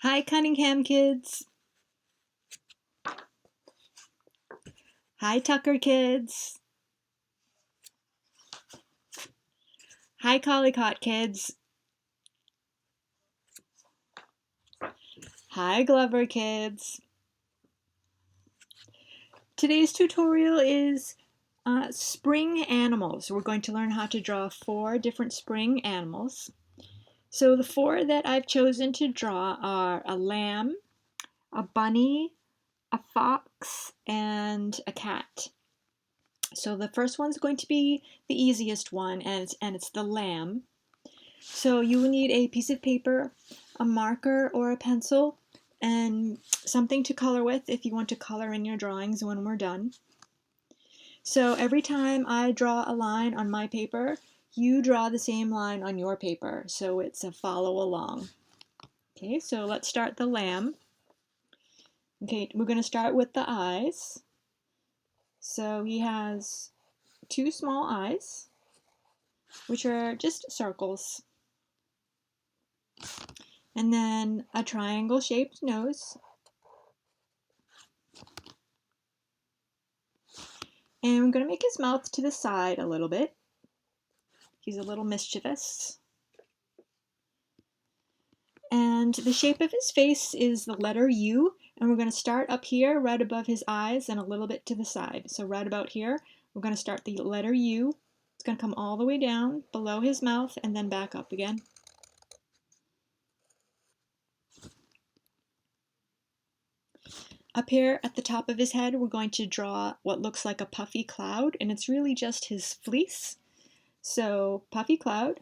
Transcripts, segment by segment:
Hi, Cunningham kids. Hi, Tucker kids. Hi, Collycott kids. Hi, Glover kids. Today's tutorial is spring animals. We're going to learn how to draw 4 different spring animals. So the 4 that I've chosen to draw are a lamb, a bunny, a fox, and a cat. So the first one's going to be the easiest one, and it's the lamb. So you will need a piece of paper, a marker or a pencil, and something to color with if you want to color in your drawings when we're done. So every time I draw a line on my paper, you draw the same line on your paper, so it's a follow along. Okay, so let's start the lamb. Okay, we're going to start with the eyes. So he has 2 small eyes, which are just circles. And then a triangle-shaped nose. And I'm going to make his mouth to the side a little bit. He's a little mischievous. And the shape of his face is the letter U, and we're going to start up here right above his eyes and a little bit to the side. So right about here, we're going to start the letter U. It's going to come all the way down below his mouth and then back up again. Up here at the top of his head, we're going to draw what looks like a puffy cloud, and it's really just his fleece. So puffy cloud.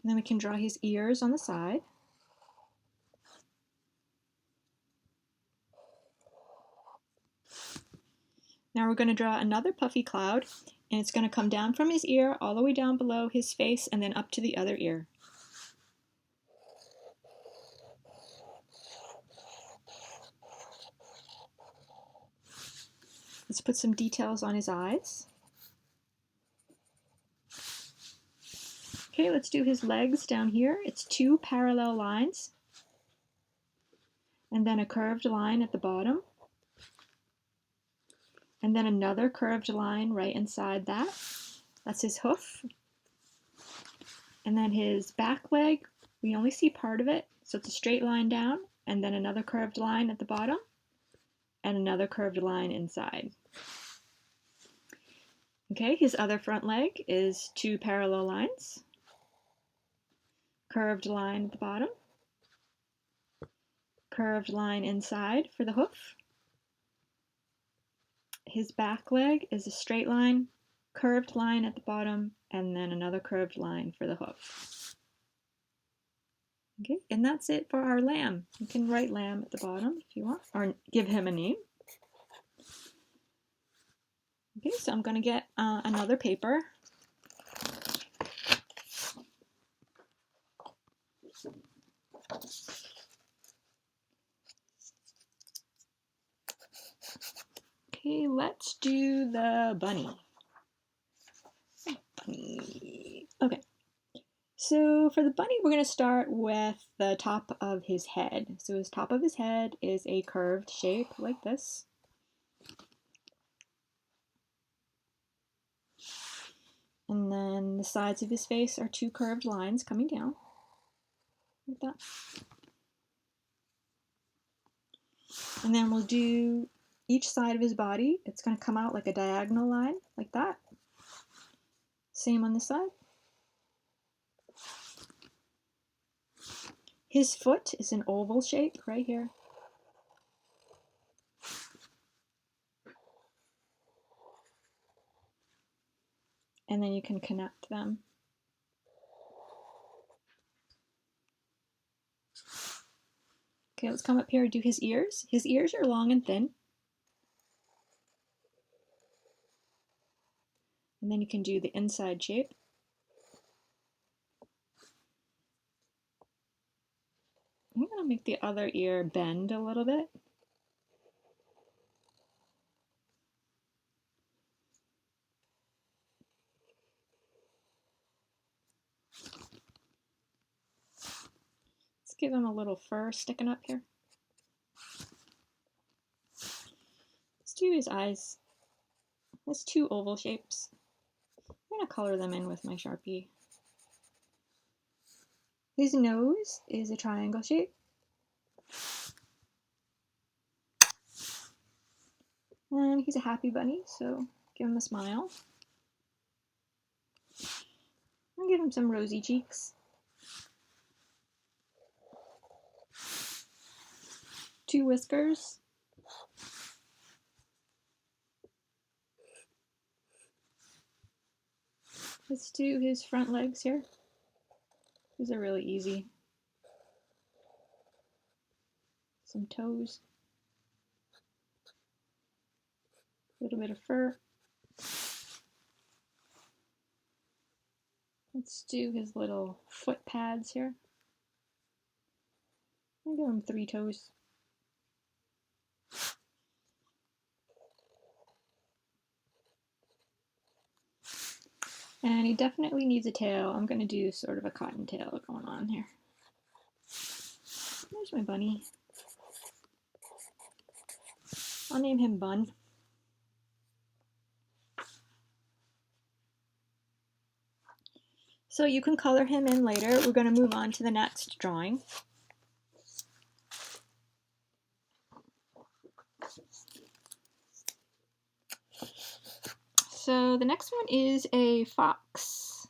And then we can draw his ears on the side. Now we're going to draw another puffy cloud, and it's going to come down from his ear all the way down below his face and then up to the other ear. Let's put some details on his eyes. Okay, let's do his legs down here. It's 2 parallel lines, and then a curved line at the bottom, and then another curved line right inside that. That's his hoof. And then his back leg, we only see part of it, so it's a straight line down, and then another curved line at the bottom, and another curved line inside. Okay, his other front leg is 2 parallel lines, curved line at the bottom, curved line inside for the hoof. His back leg is a straight line, curved line at the bottom, and then another curved line for the hoof. Okay, and that's it for our lamb. You can write lamb at the bottom if you want, or give him a name. Okay, so I'm going to get another paper. Okay, let's do the bunny. Okay, so for the bunny, we're going to start with the top of his head. So his top of his head is a curved shape like this. And then the sides of his face are 2 curved lines coming down like that. And then we'll do each side of his body. It's going to come out like a diagonal line like that. Same on this side. His foot is an oval shape right here. And then you can connect them. Okay, let's come up here and do his ears. His ears are long and thin. And then you can do the inside shape. I'm going to make the other ear bend a little bit. give him a little fur sticking up here. Let's do his eyes. There's two oval shapes. I'm going to color them in with my Sharpie. His nose is a triangle shape. And he's a happy bunny, so give him a smile. I'll give him some rosy cheeks. Two whiskers. Let's do his front legs here. These are really easy. Some toes. A little bit of fur. Let's do his little foot pads here. I'll give him 3 toes. And he definitely needs a tail. I'm going to do sort of a cottontail going on here. There's my bunny. I'll name him Bun. So you can color him in later. We're going to move on to the next drawing. So the next one is a fox.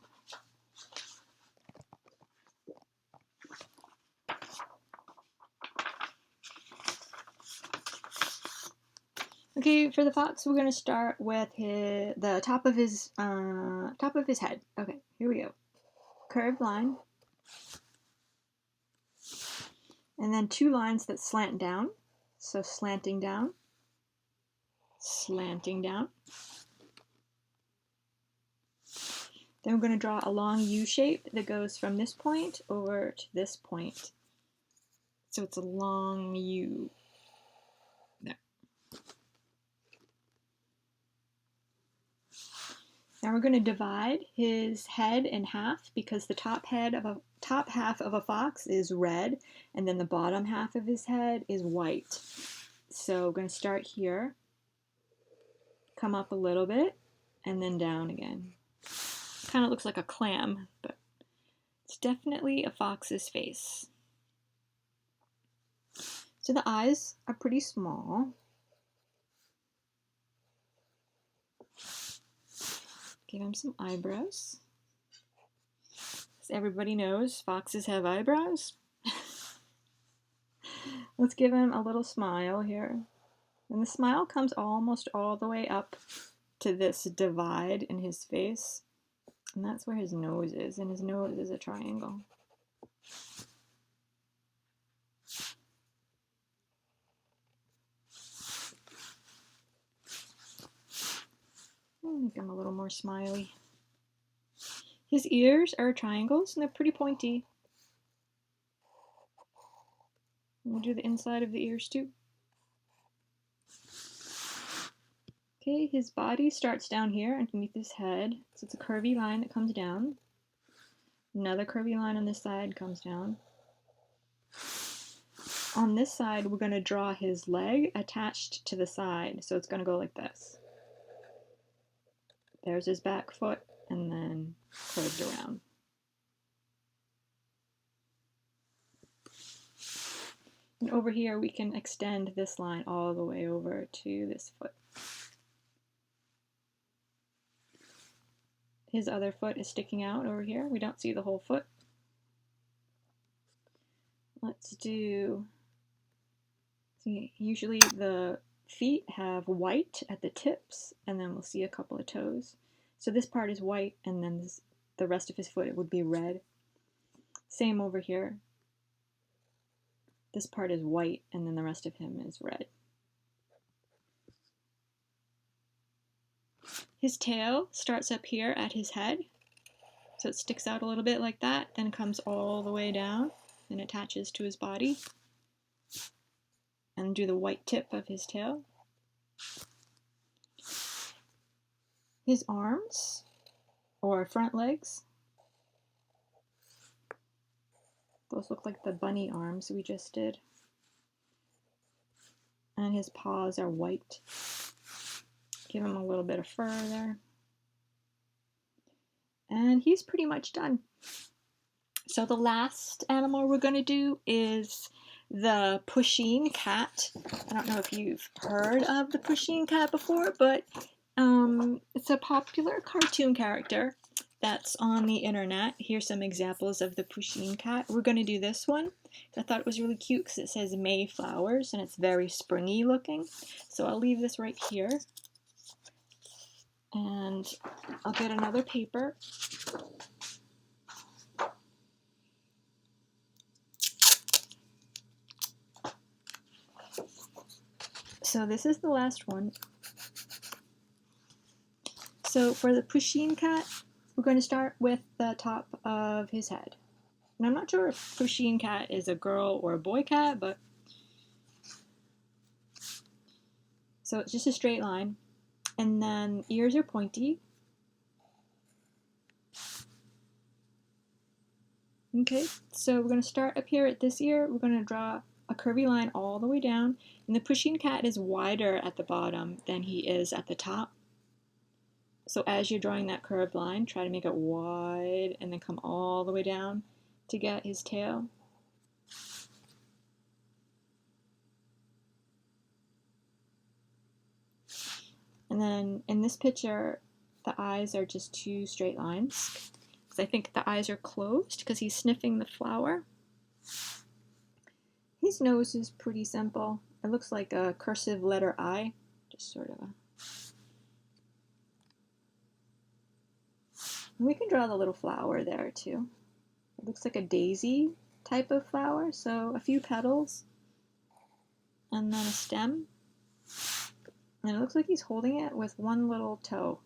Okay, for the fox, we're going to start with the top of his head. Okay, here we go. Curved line, and then 2 lines that slant down. So slanting down, slanting down. Then we're going to draw a long U shape that goes from this point over to this point. So it's a long U. There. Now we're going to divide his head in half because the top half of a fox is red and then the bottom half of his head is white. So we're going to start here, come up a little bit, and then down again. Kind of looks like a clam, but it's definitely a fox's face. So the eyes are pretty small. Give him some eyebrows. As everybody knows, foxes have eyebrows. Let's give him a little smile here. And the smile comes almost all the way up to this divide in his face. And that's where his nose is, and his nose is a triangle. I'll make him a little more smiley. His ears are triangles, and they're pretty pointy. We'll do the inside of the ears too. Okay, his body starts down here underneath his head. So it's a curvy line that comes down. Another curvy line on this side comes down. On this side, we're going to draw his leg attached to the side. So it's going to go like this. There's his back foot, and then curved around. And over here, we can extend this line all the way over to this foot. His other foot is sticking out over here. We don't see the whole foot. Let's do, see, usually the feet have white at the tips, and then we'll see a couple of toes. So this part is white, and then the rest of his foot, it would be red. Same over here. This part is white, and then the rest of him is red. His tail starts up here at his head, so it sticks out a little bit like that, then comes all the way down and attaches to his body. And do the white tip of his tail. His arms, or front legs, Those look like the bunny arms we just did. And his paws are white. Give him a little bit of fur there. And he's pretty much done. So the last animal we're going to do is the Pushin Cat. I don't know if you've heard of the Pushin Cat before, but it's a popular cartoon character that's on the internet. Here's some examples of the Pushin Cat. We're going to do this one. I thought it was really cute because it says Mayflowers and it's very springy looking. So I'll leave this right here. And I'll get another paper. So this is the last one. So for the Pushin Cat, we're going to start with the top of his head. And I'm not sure if Pushin Cat is a girl or a boy cat, but so it's just a straight line. And then ears are pointy. Okay, so we're going to start up here at this ear. We're going to draw a curvy line all the way down. And the Pushin Cat is wider at the bottom than he is at the top. So as you're drawing that curved line, try to make it wide and then come all the way down to get his tail. And then in this picture, the eyes are just two straight lines. Because I think the eyes are closed because he's sniffing the flower. His nose is pretty simple. It looks like a cursive letter I, just sort of a... We can draw the little flower there too. It looks like a daisy type of flower, so a few petals and then a stem. And it looks like he's holding it with one little toe.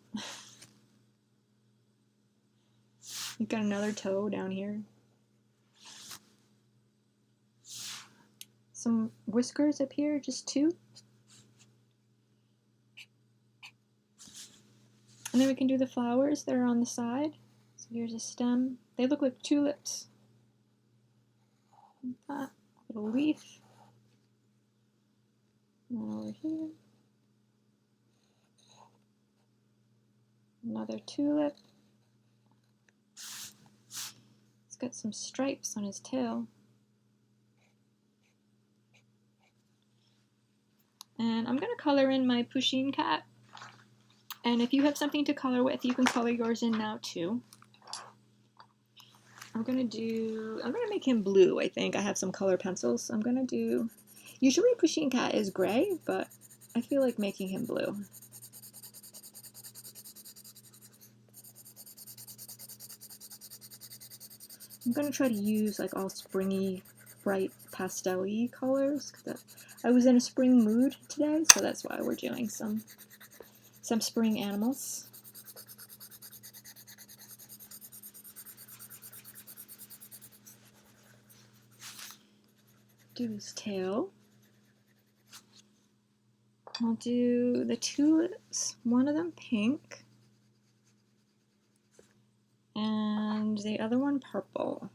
You've got another toe down here. Some whiskers up here, just two. And then we can do the flowers that are on the side. So here's a stem. They look like tulips. That little leaf. And over here. Another tulip. He's got some stripes on his tail. And I'm going to color in my Pushin Cat. And if you have something to color with, you can color yours in now too. I'm gonna make him blue, I think. I have some color pencils. I'm gonna do, usually Pushin Cat is gray, but I feel like making him blue. I'm gonna try to use like all springy, bright pastel-y colors. I was in a spring mood today, so that's why we're doing some spring animals. Do his tail. I'll do the tulips, one of them pink, and the other one purple.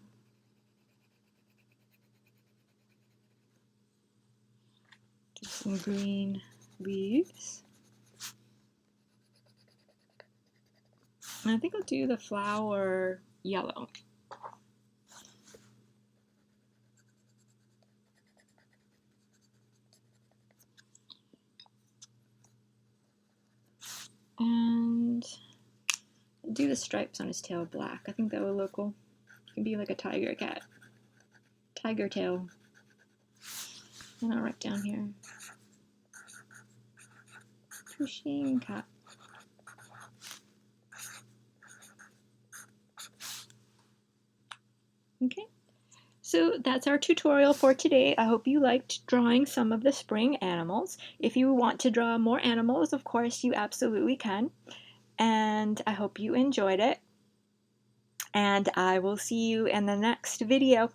Do some green leaves. And I think I'll do the flower yellow. And do the stripes on his tail black. I think that would look cool. It can be like a tiger cat. Tiger tail. And I'll write down here. Pushin Cat. Okay. So that's our tutorial for today. I hope you liked drawing some of the spring animals. If you want to draw more animals, of course, you absolutely can. And I hope you enjoyed it. And I will see you in the next video.